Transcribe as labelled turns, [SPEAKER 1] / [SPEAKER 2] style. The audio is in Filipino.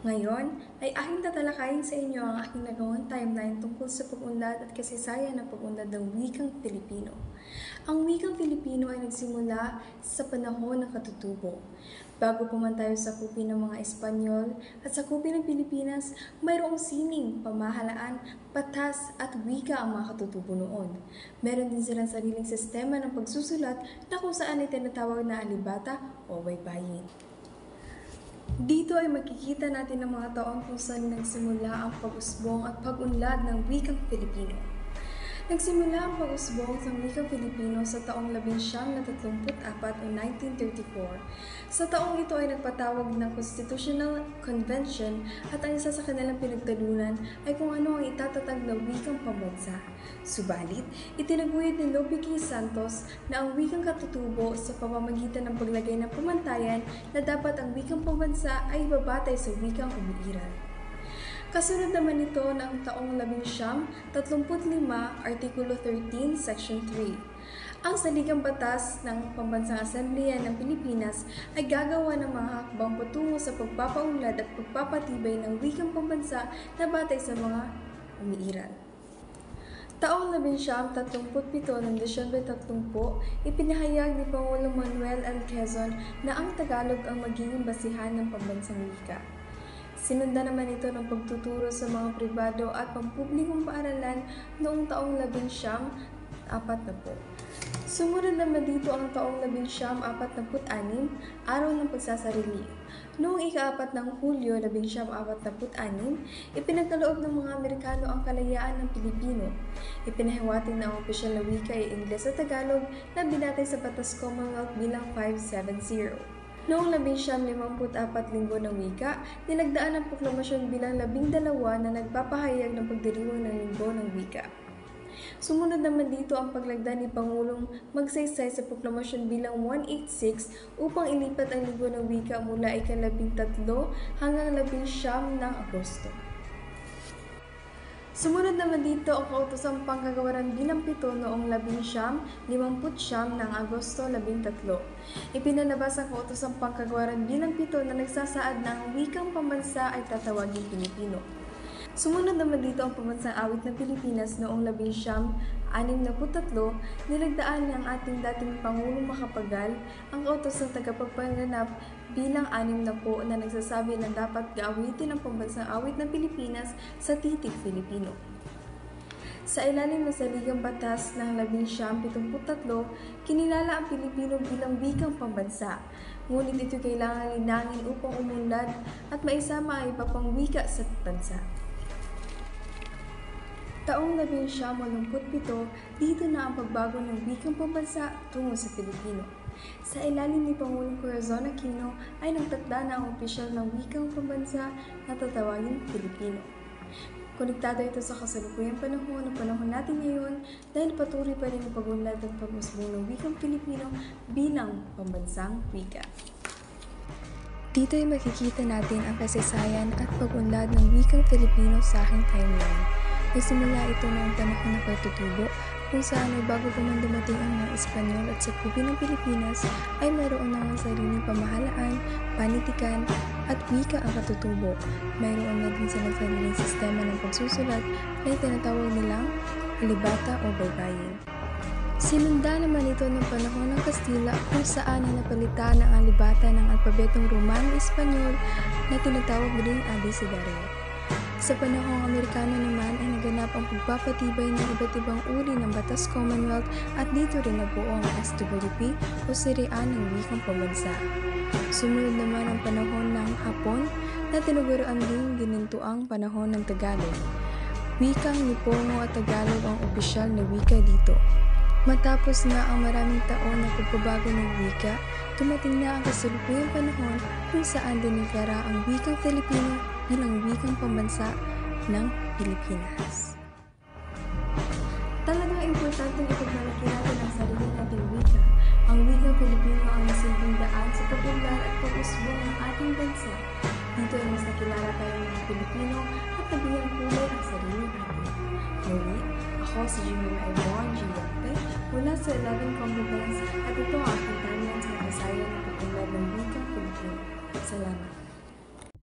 [SPEAKER 1] Ngayon ay aking tatalakayin sa inyo ang aking nagawang timeline tungkol sa pag-unlad at kasaysayan ng pag-unlad ng wikang Pilipino. Ang wikang Filipino ay nagsimula sa panahon ng katutubo. Bago pa man tayo sakupin ng mga Espanyol at sakupin ng Pilipinas, mayroong sining, pamahalaan, batas at wika ang mga katutubo noon. Meron din silang sariling sistema ng pagsusulat na kung saan ay tinatawag na alibata o baybayin. Dito ay makikita natin ang mga taon kung saan nagsimula ang pag-usbong at pag-unlad ng wikang Filipino. Nagsimula ang pag-usbong sa wikang Filipino sa taong 1934 o 1934. Sa taong ito ay nagpatawag ng Constitutional Convention at ang isa sa kanilang pinagtalunan ay kung ano ang itatatag na wikang pambansa. Subalit, itinaguyod ni Lope K. Santos na ang wikang katutubo sa pamamagitan ng paglagay ng pamantayan na dapat ang wikang pambansa ay ibabatay sa wikang umiiral. Kasunod naman ito ng taong 1935, Artikulo 13, Section 3. Ang saligang batas ng Pambansang Asambleya ng Pilipinas ay gagawa ng mga hakbang patungo sa pagpapaunlad at pagpapatibay ng wikang pambansa na batay sa mga umiiral. Taong 1937 ng Disyembre 30, ipinahayag ni Pangulong Manuel L. Quezon na ang Tagalog ang magiging basihan ng pambansang wika. Sinundan naman ito ng pagtuturo sa mga pribado at pampublikong paaralan noong taong 1940. Sumunod naman dito ang taong 1946, Araw ng Pagsasarili. Noong ika-4 ng Hulyo 1946, ipinagkaloob ng mga Amerikano ang kalayaan ng Pilipino. Ipinahiwatig na ang opisyal na wika ay Ingles at Tagalog na binatay sa Batas Commonwealth bilang 570. Noong 1954 Linggo ng Wika, nilagdaan ang proklamasyon bilang 12 na nagpapahayag ng pagdiriwang ng Linggo ng Wika. Sumunod naman dito ang paglagda ni Pangulong Magsaysay sa proklamasyon bilang 186 upang ilipat ang Linggo ng Wika mula ika-13 hanggang 19 ng Agosto. Sumunod naman dito ang Kautosang Pangkagawaran bilang 7 noong 1959 ng Agosto 13. Ipinalabas ang Kautosang Pangkagawaran bilang 7 na nagsasaad na ang wikang pambansa ay tatawaging Pilipino. Sumunod naman dito ang Pambansang Awit ng Pilipinas noong 1963, nilagdaan ng ating dating Pangulong Macapagal ang Kautosang Tagapagpanganap bilang 60 na nagsasabi na dapat gaawitin ang Pambansang Awit ng Pilipinas sa titig Filipino. Sa ilalim ng Saligang Batas ng 1973, kinilala ang Pilipino bilang wikang pambansa, ngunit ito kailangan linangin upang umunlad at maisama ang iba pang wika sa bansa. Taong 1987, dito na ang pagbago ng wikang pambansa tungo sa Pilipino. Sa ilalim ni Pangulong Corazon Aquino ay nagtakda na ang opisyal ng wikang pambansa na tatawaging Pilipino. Konektado ito sa kasalukuyang panahon natin ngayon dahil patuloy pa rin ang pag-unlad at pag-usbong ng wikang Pilipino bilang pambansang wika. Dito ay makikita natin ang kasaysayan at pag-unlad ng wikang Filipino sa aking timeline. Nagsimula ito noong panahon ng pagtutubo kung saan ay bago pa man dumating ang mga Espanyol at sakupin ng Pilipinas ay mayroon na ang sariling pamahalaan, panitikan at wika ang katutubo. Mayroon na din silang sariling sistema ng pagsusulat na tinatawag nilang alibata o baybayin. Sinunda naman ito ng panahon ng Kastila kung saan ay napalitan ang alibata ng alpabetong Romano-Espanyol na tinatawag ring abecedario. Sa panahong Amerikano naman ay naganap ang pagpapatibay ng iba't ibang uri ng Batas Commonwealth at dito rin nabuo ang SWP o Sirian ng Wikang Pambansa. Sumunod naman ang panahon ng Hapon na tinuguruan din ginintuang panahon ng Tagalog. Wikang Nipongo at Tagalog ang opisyal na wika dito. Matapos na ang maraming taon na pagbabago ng wika, dumating na ang kasalukuyang panahon kung saan diniklara ang wikang Filipino bilang wikang pambansa ng Pilipinas. Talagang importanteng ipagmalaki natin ang sarili nating wika. Ang wikang Filipino ang nasilbing daan sa pag-unlad at pag-usbong ng ating bansa. Dito ay mas nakilala tayong mga Pilipino at nabigyang kulay ang sarili natin. Muli, ako si Jimena Ivonne Gigante mula sa 11 Congo Bands at ito ang aking timeline sa kasaysayan ng pag-unlad ng wikang Filipino. Salamat!